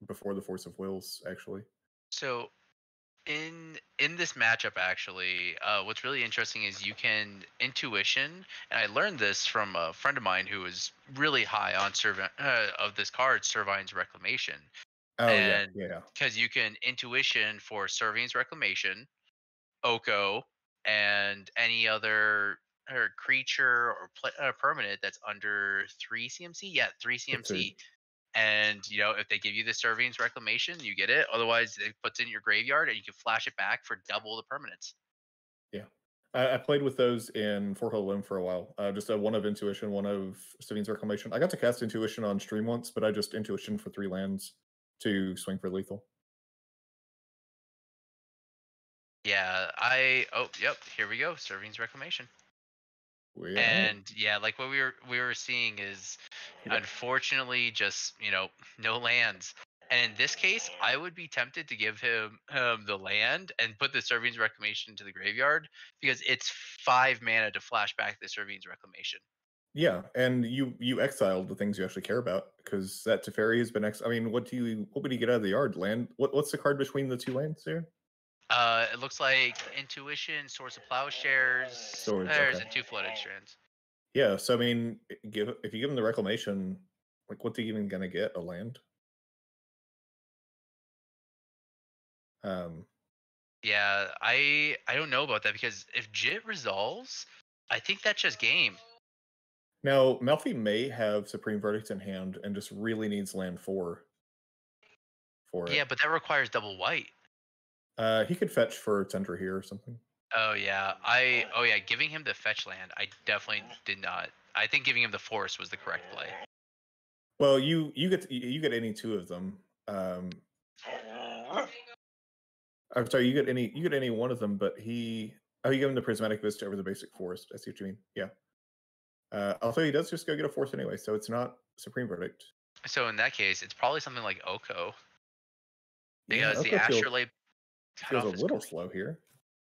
before the force of wills, actually. so in this matchup actually, what's really interesting is you can intuition, and I learned this from a friend of mine who was really high on of this card, Servine's Reclamation. Oh yeah, And yeah. because you can intuition for Servine's Reclamation, Oko, and any other or creature or permanent that's under 3 CMC. Yeah, 3 It's a CMC. And if they give you the Servine's Reclamation, you get it. Otherwise, it puts it in your graveyard, and you can flash it back for double the permanents. yeah. I played with those in Four Hill Limb for a while. Just a one of Intuition, one of Sabine's Reclamation. I got to cast Intuition on stream once, but I just Intuition for 3 lands to swing for lethal. Yeah, yep, here we go, Servine's Reclamation. Yeah, And yeah, like what we were seeing is yeah, unfortunately just no lands. And in this case, I would be tempted to give him the land and put the Servine's Reclamation into the graveyard, because it's 5 mana to flash back the Servine's Reclamation. yeah. And you exiled the things you actually care about because that Teferi has been I mean, what would he get out of the yard? Land? What's the card between the 2 lands there? It looks like Intuition, Source of Plowshares, Swords. there's Okay. and 2 Flooded Strands. Yeah. So I mean, if you give him the Reclamation, like, what's he even gonna get? A land? Um, Yeah, I don't know about that, because if Jit resolves, I think that's just game. Now, Malfi may have Supreme Verdict in hand and just really needs land 4 for Yeah, it. but that requires double white. He could fetch for Tundra here or something. Oh yeah, giving him the fetch land, I definitely did not. I think giving him the force was the correct play. Well, you get any 2 of them. I'm sorry, you get any one of them, but you give him the Prismatic Vista over the basic forest. I see what you mean. Yeah. Although he does just go get a force anyway, so it's not Supreme Verdict. So in that case, it's probably something like Oko, Yeah, because the Oko Astrolabe feels a cutoff is little great. slow here,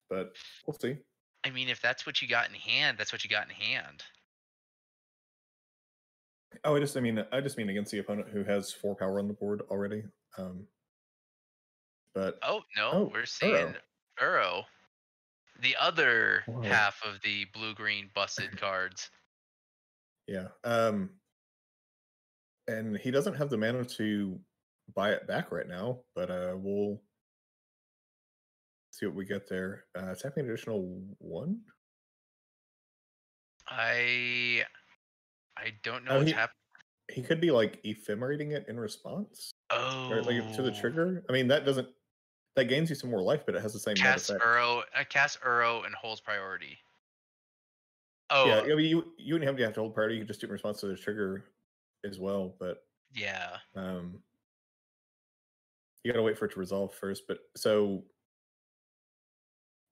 but we'll see. I mean, if that's what you got in hand, that's what you got in hand. Oh, I just mean against the opponent who has 4 power on the board already. Um, but Oh no, oh, we're Uro. seeing Uro, the other Whoa. half of the blue-green busted cards. Yeah. And he doesn't have the mana to buy it back right now, but we'll see what we get there. Tapping additional 1. I don't know Oh, what's happening. he could be like ephemerating it in response, right? Like to the Oh, trigger. I mean, that gains you some more life, but it has the same net effect. Cast Uro and holds priority. Yeah, Oh I mean, you wouldn't have to hold priority. You could just do it in response to the trigger as well, but yeah, um, you got to wait for it to resolve first. But so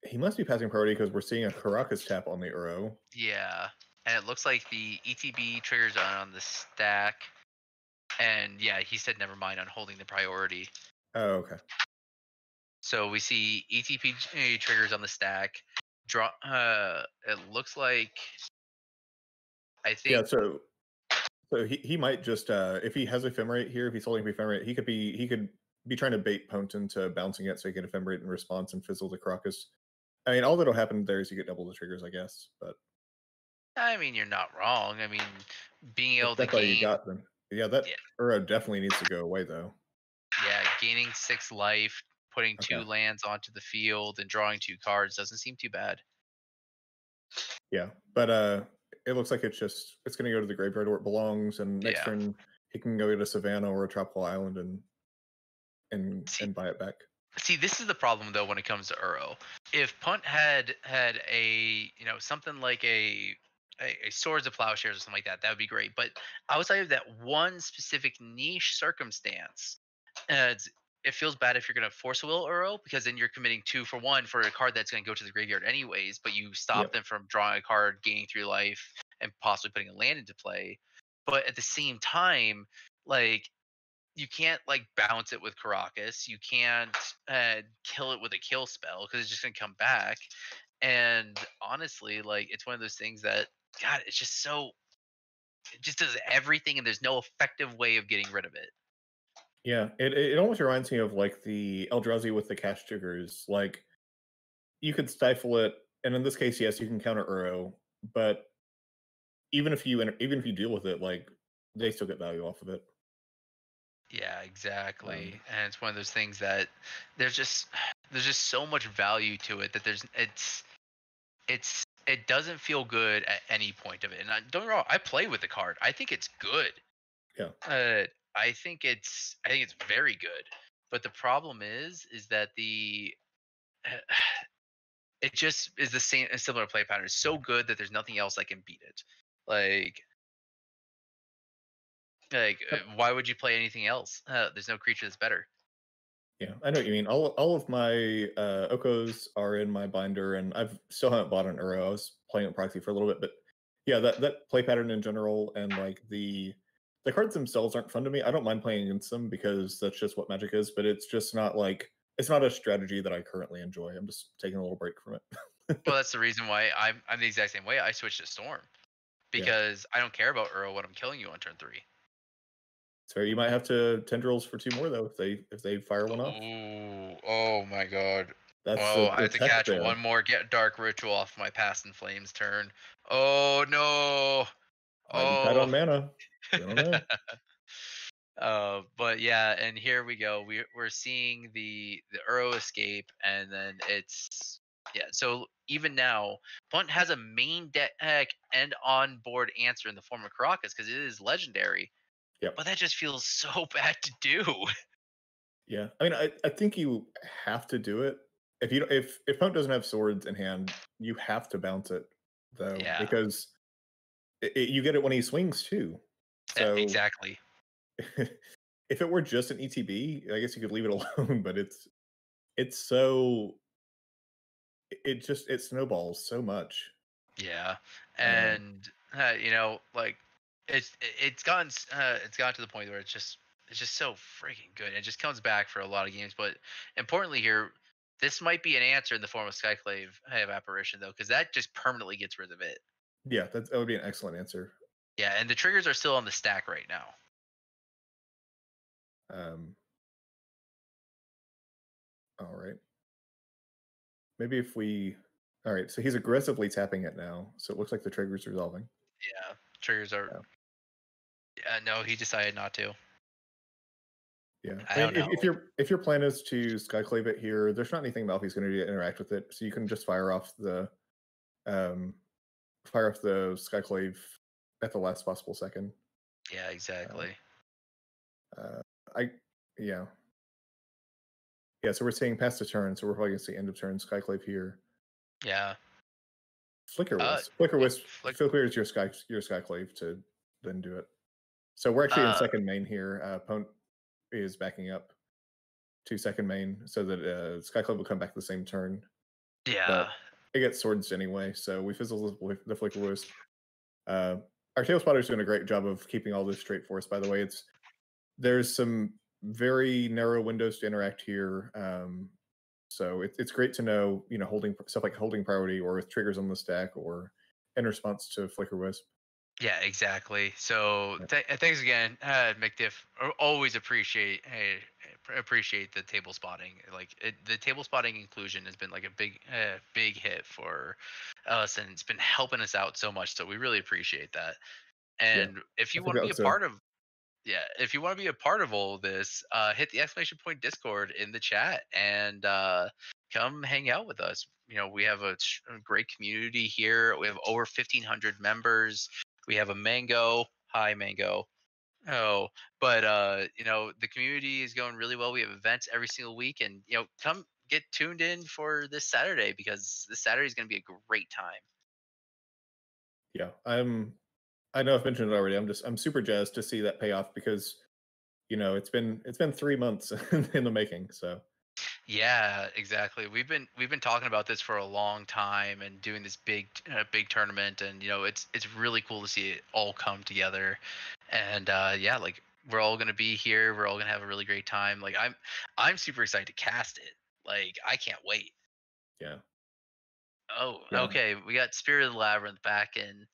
he must be passing priority because we're seeing a Caracas tap on the Uro. yeah. And it looks like the ETB triggers on the stack. And yeah, he said never mind on holding the priority. Oh, okay. So we see ETP triggers on the stack. Draw. It looks like I Yeah, think. so he might just if he has ephemerate here, if he's holding ephemerate, he could be trying to bait Punt into bouncing it so he can ephemerate in response and fizzle the Crocus. I mean, all that'll happen there is you get double the triggers, I guess. But I mean, you're not wrong. I mean, being if able to that's all you gain, got, then yeah, that yeah, Uro definitely needs to go away though. yeah, gaining 6 life, putting Okay. 2 lands onto the field, and drawing 2 cards doesn't seem too bad. Yeah, but it looks like it's going to go to the graveyard where it belongs, and next Yeah. turn he can go to Savannah or a tropical island and See, buy it back. see, this is the problem though when it comes to Uro. If Punt had a something like a Swords of Plowshares or something like that, that would be great. But outside of that one specific niche circumstance, it feels bad if you're going to force a will Uro because then you're committing 2 for 1 for a card that's going to go to the graveyard anyways. But you stop Yep. them from drawing a card, gaining 3 life, and possibly putting a land into play. But at the same time, like you can't like bounce it with Caracas. You can't kill it with a kill spell because it's just gonna come back. And honestly, like it's one of those things that God, it's just so it just does everything, and there's no effective way of getting rid of it. Yeah, it almost reminds me of like the Eldrazi with the cash triggers. Like you could stifle it, and in this case, yes, you can counter Uro, but even if you deal with it, like they still get value off of it. Yeah, exactly. Um, And it's one of those things that there's just there's just so much value to it that it doesn't feel good at any point of it. And don't get me wrong, I play with the card. I think it's good. yeah, Uh, I think it's very good. But the problem is that the it just is the same a similar play pattern. It's so good that there's nothing else that can beat it. Like why would you play anything else? There's no creature that's better. yeah, I know what you mean. All of my Okos are in my binder, and I've still haven't bought an Uro. I was playing with Proxy for a little bit, but yeah, that play pattern in general, and like the cards themselves aren't fun to me. I don't mind playing against them because that's just what Magic is, but it's just not like it's not a strategy that I currently enjoy. I'm just taking a little break from it. Well, that's the reason why I'm the exact same way. I switched to Storm Yeah, because I don't care about Earl when I'm killing you on turn 3. so you might have to tendrils for two more though if they fire one off. Oh, oh my god. That's Oh, I the have to tech catch there. one more get dark ritual off my past in flames turn. Oh no. Might be tight Oh. on mana. We don't know. But yeah, and here we go. We're seeing the Uro escape, and then it's yeah. So even now, Bunt has a main deck and on board answer in the form of Caracas because it is legendary. Yep. But that just feels so bad to do. Yeah, I mean, I think you have to do it. If you don't- if Punk doesn't have swords in hand, you have to bounce it though, Yeah, because you get it when he swings too. So exactly. if it were just an ETB, I guess you could leave it alone. But it's so it snowballs so much. Yeah, Um, and like it's gotten to the point where it's just so freaking good. It just comes back for a lot of games. But importantly here, this might be an answer in the form of Skyclave Apparition though, because that just permanently gets rid of it. yeah, that would be an excellent answer. Yeah, and the triggers are still on the stack right now. Um, all right, maybe if we. All right, so he's aggressively tapping it now, so it looks like the trigger's resolving. Yeah, triggers are. Yeah. Yeah, no, he decided not to. Yeah, I I mean, don't know. if your plan is to skyclave it here, there's not anything Malfi's going to do to interact with it, so you can just um, fire off the skyclave at the last possible second. Yeah, Uh, exactly. I yeah yeah. So we're saying past the turn, so we're probably going to see end of turn skyclave here. Yeah. Flicker Flick, Wisp flick. filters your skyclave to then do it. So we're actually in Uh, second main here. Pont is backing up to second main so that skyclave will come back the same turn. yeah. But it gets swords anyway, so we fizzle the Flicker Wisp. Our Tail Spotter's doing a great job of keeping all this straight for us, by the way. There's some very narrow windows to interact here. So it's great to know, holding stuff like holding priority or with triggers on the stack or in response to Flicker Wisp. Yeah, exactly. So Yeah. thanks again, McDiff. Always appreciate the table spotting. The table spotting inclusion has been like a big hit for us, and it's been helping us out so much. So we really appreciate that. Yeah. And if I you think want to that be a was a part of yeah, if you want to be a part of all of this, hit the exclamation point Discord in the chat and come hang out with us. We have a great community here. We have over 1,500 members. We have a Mango. Hi, Mango. Oh, but the community is going really well. We have events every single week, and come get tuned in for this Saturday because this Saturday is going to be a great time. yeah. I know I've mentioned it already. I'm super jazzed to see that payoff because it's been 3 months in the making. So Yeah, exactly. We've been talking about this for a long time and doing this big tournament, and it's really cool to see it all come together. And yeah, like we're all gonna be here. We're all gonna have a really great time. Like I'm super excited to cast it. Like I can't wait. yeah, Oh, yeah. okay. We got Spirit of the Labyrinth back in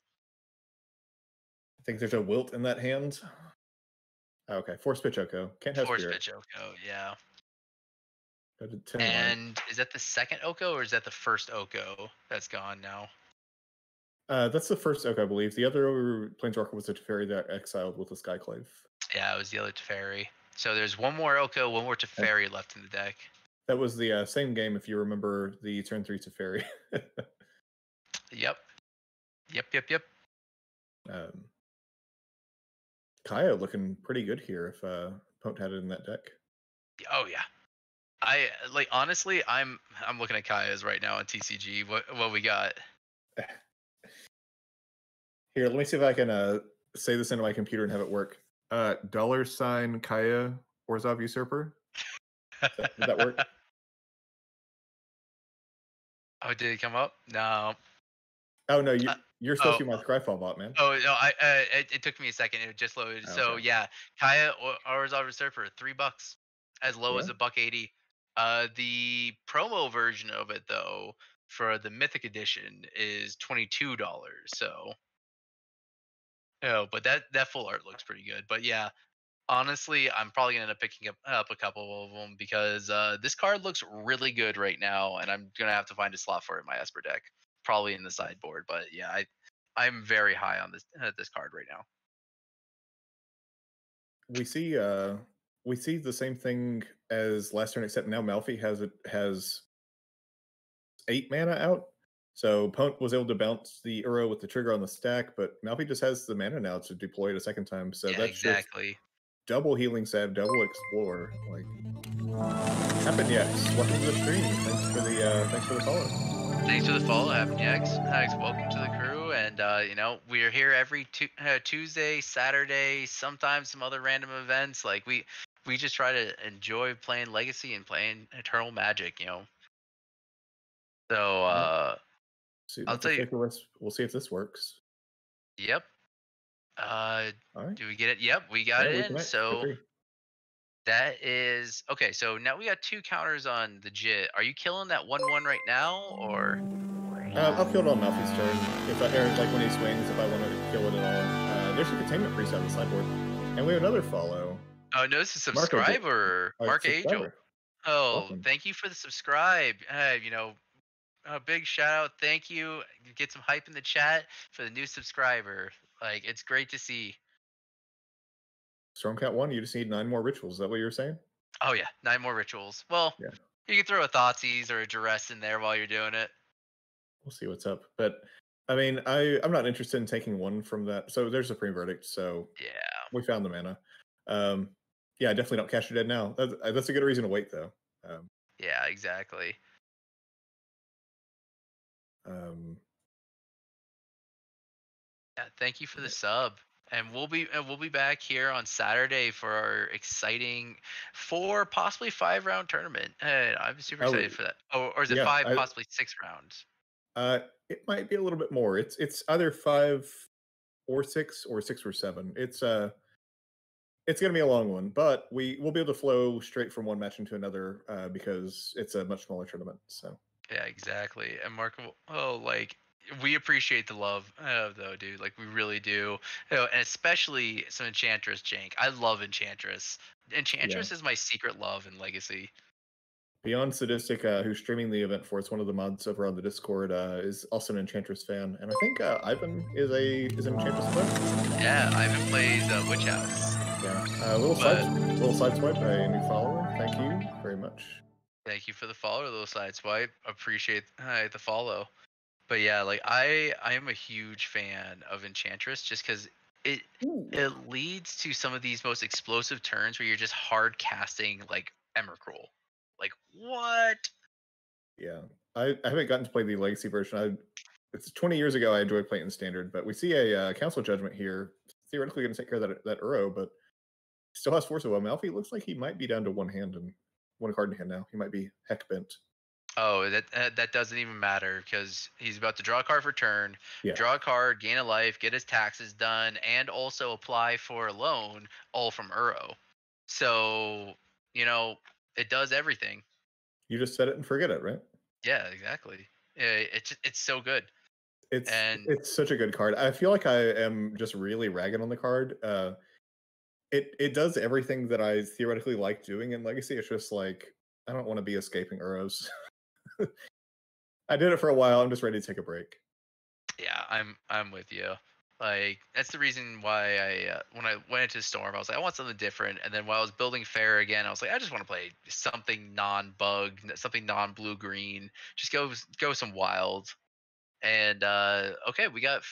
I think there's a wilt in that hand. Okay, force pitch Oko. Can't have Force spirit. Pitch Oko. Yeah. Go to 10 line. And is that the second Oko or is that the first Oko that's gone now? That's the first Oko, I believe. The other Planeswalker was a Teferi that exiled with a Skyclave. Yeah, it was the other Teferi. So there's one more Oko, one more And Teferi left in the deck. that was the same game, if you remember the turn 3 Teferi. Yep. Yep. um, Kaya looking pretty good here if Pote had it in that deck. Oh yeah. I like honestly, I'm looking at Kaya's right now on TCG. What we got? Here, let me see if I can say this into my computer and have it work. $ Kaya Orzhov Usurper. Would that work? Oh, did it come up? No. Oh no, Uh, you're supposed oh, to be my Scryfall bot, man. oh no. It took me a second. It just loaded. Oh, So okay. yeah, Kaya or Orzhov Surfer, $3, as low Yeah. as $1.80. The promo version of it though, for the Mythic Edition, is $22. So, oh, but that full art looks pretty good. But yeah, honestly, I'm probably gonna end up picking up a couple of them because this card looks really good right now, and I'm gonna have to find a slot for it in my Esper deck, probably in the sideboard. But yeah, I'm very high on this card right now. We see the same thing as last turn, except now Malfi has 8 mana out. So Punt was able to bounce the Uro with the trigger on the stack, but Malfi just has the mana now to deploy it a second time. So Yeah, that's just exactly. double healing salve, double explore. Like Happen Yes. Welcome to the stream. Thanks for the follow. Thanks for the follow, Alex. Alex, welcome to the crew. And we are here every Tuesday, Saturday, sometimes some other random events. Like we just try to enjoy playing Legacy and playing Eternal Magic. So All right. See, I'll that's a tell you. flicker list. We'll see if this works. Yep. Uh, All right. do we get it? Yep, we got Yeah, it we in. connect for So 3. that is okay. So now we got 2 counters on the JIT. Are you killing that 1/1 right now, or? I'll kill it on Malfi's turn. If I or like when he swings, if I want to kill it at all. There's a containment priest on the sideboard. And we have another follow. Oh no, this is Marco J. subscriber, Mark Angel. Subscriber. Oh, Welcome. thank you for the subscribe. A big shout out. Thank you. Get some hype in the chat for the new subscriber. Like it's great to see. Stormcat 1, you just need 9 more rituals. Is that what you were saying? Oh yeah, 9 more rituals. Well, Yeah. you can throw a Thoughtseize or a Duress in there while you're doing it. We'll see what's up. But I mean, I'm not interested in taking one from that. So there's a Supreme Verdict. So Yeah. we found the mana. Um, yeah, I definitely don't cast your dead now. That's a good reason to wait though. Um, Yeah, exactly. um, Yeah, thank you for the sub. And we'll be back here on Saturday for our exciting 4, possibly 5 round tournament. I'm super oh excited for that. Or is it yeah, 5, possibly 6 rounds? it might be a little bit more. It's either 5 or 6 or 6 or 7. It's going to be a long one, but we'll be able to flow straight from one match into another because it's a much smaller tournament. So Yeah, exactly. And Marco, oh, like we appreciate the love, though, dude. Like we really do. And especially some Enchantress jank. I love Enchantress. yeah. Enchantress is my secret love in Legacy. Beyond Sadistic, who's streaming the event for us, one of the mods over on the Discord, is also an Enchantress fan, and I think Ivan is an Enchantress fan. Yeah, Ivan plays Witch House, Yeah, but little side swipe, a new follower. Thank you very much. thank you for the follow, little side swipe. Appreciate the follow. But yeah, like I am a huge fan of Enchantress just because it Ooh. it leads to some of these most explosive turns where you're just hard casting like Emrakul. Like what? Yeah, I haven't gotten to play the Legacy version. It's 20 years ago. I enjoyed playing in Standard, but we see a Council Judgment here. Theoretically, going to take care of that Uro, but still has Force of Will. Malfi looks like he might be down to one card in hand now. He might be heck bent. Oh, that doesn't even matter because he's about to draw a card for turn, Yeah, draw a card, gain a life, get his taxes done, and also apply for a loan, all from Uro. So you know it does everything. you just set it and forget it, right? Yeah, exactly. It's so good. And It's such a good card. I feel like I am just really ragging on the card. It does everything that I theoretically like doing in Legacy. It's just like I don't want to be escaping Uros. I did it for a while. I'm just ready to take a break. yeah, I'm with you. Like that's the reason why when I went into Storm, I was like, I want something different. And then while I was building Fair again, I was like, I just want to play something non-bug, something non-blue green. Just go some wild. And okay, we got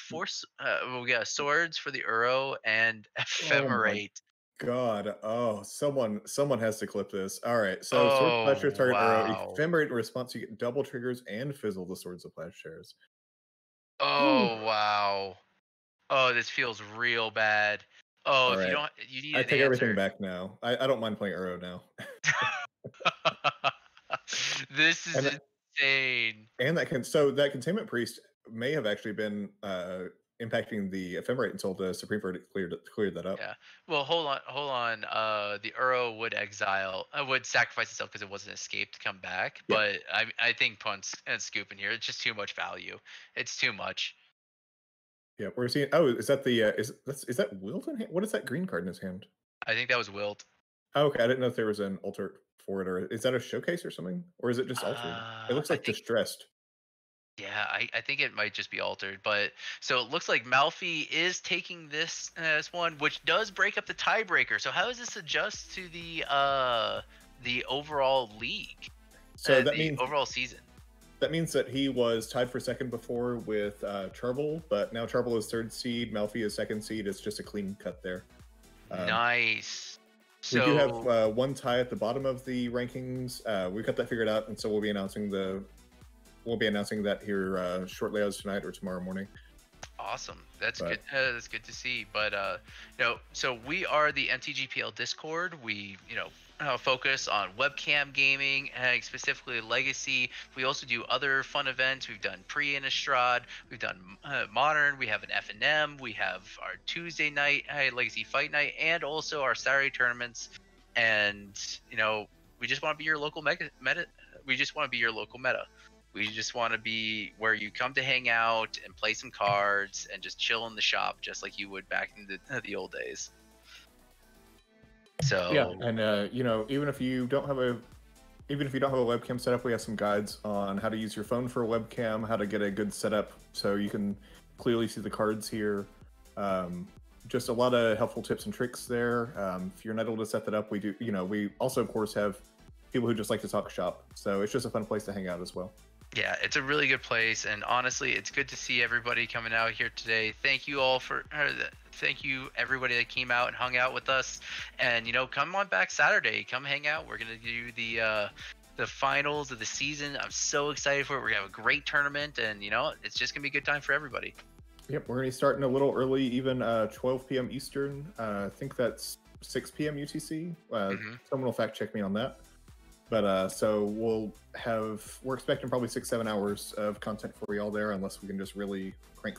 we got swords for the Uro and Oh my ephemerate. god. Oh, someone has to clip this. All right. So Sword of Oh Plowshares target Uro. wow. Ephemerate in response, you get double triggers and fizzle the Swords of Plowshares. Whew. Oh wow. Oh, this feels real bad. Oh, All if you right. don't, you need I an take everything answer. back now. I don't mind playing Uro now. This is and insane. And that containment priest may have actually been impacting the ephemerate until the Supreme Verdict cleared that up. Yeah. Well, hold on. The Uro would exile, would sacrifice itself because it wasn't escape to come back. Yeah, But I think Punt's and Scoop in here. It's just too much value. It's too much. yeah. We're seeing. Oh, is that the is that Wilt in hand? What is that green card in his hand? I think that was Wilt. Oh, okay, I didn't know if there was an alter for it, or is that a showcase or something, or is it just altered? It looks I like think distressed. yeah, I think it might just be altered. But so it looks like Malfi is taking this one, which does break up the tiebreaker. So how does this adjust to the overall league, So the overall season? that means that he was tied for second before with Charble, but now Charble is third seed, Malfi is second seed. It's just a clean cut there. Nice. We do have So one tie at the bottom of the rankings. We got that figured out, and so we'll be announcing that here shortly as tonight or tomorrow morning. awesome. That's But good. That's good to see. But so we are the MTGPL Discord. We focus on webcam gaming and specifically Legacy. We also do other fun events. We've done pre-Innistrad. We've done Modern. We have an F&M. We have our Tuesday night Legacy Fight Night, and also our Saturday tournaments. And we just want to be your local meta. We just want to be your local meta. We just want to be where you come to hang out and play some cards and just chill in the shop, just like you would back in the old days. yeah, So and even if you don't have a webcam setup, we have some guides on how to use your phone for a webcam, how to get a good setup so you can clearly see the cards here. Just a lot of helpful tips and tricks there. If you're not able to set that up, we also of course have people who just like to talk shop. So it's just a fun place to hang out as well. yeah, it's a really good place, and honestly, it's good to see everybody coming out here today. Thank you all thank you everybody that came out and hung out with us, and come on back Saturday, come hang out. We're gonna do the finals of the season. I'm so excited for it. We're gonna have a great tournament, and it's just gonna be a good time for everybody. Yep, we're going to be starting a little early, even 12 p.m. Eastern. I think that's 6 p.m. UTC. Someone will fact check me on that. But so we're expecting probably 6-7 hours of content for y'all there, unless we can just really crank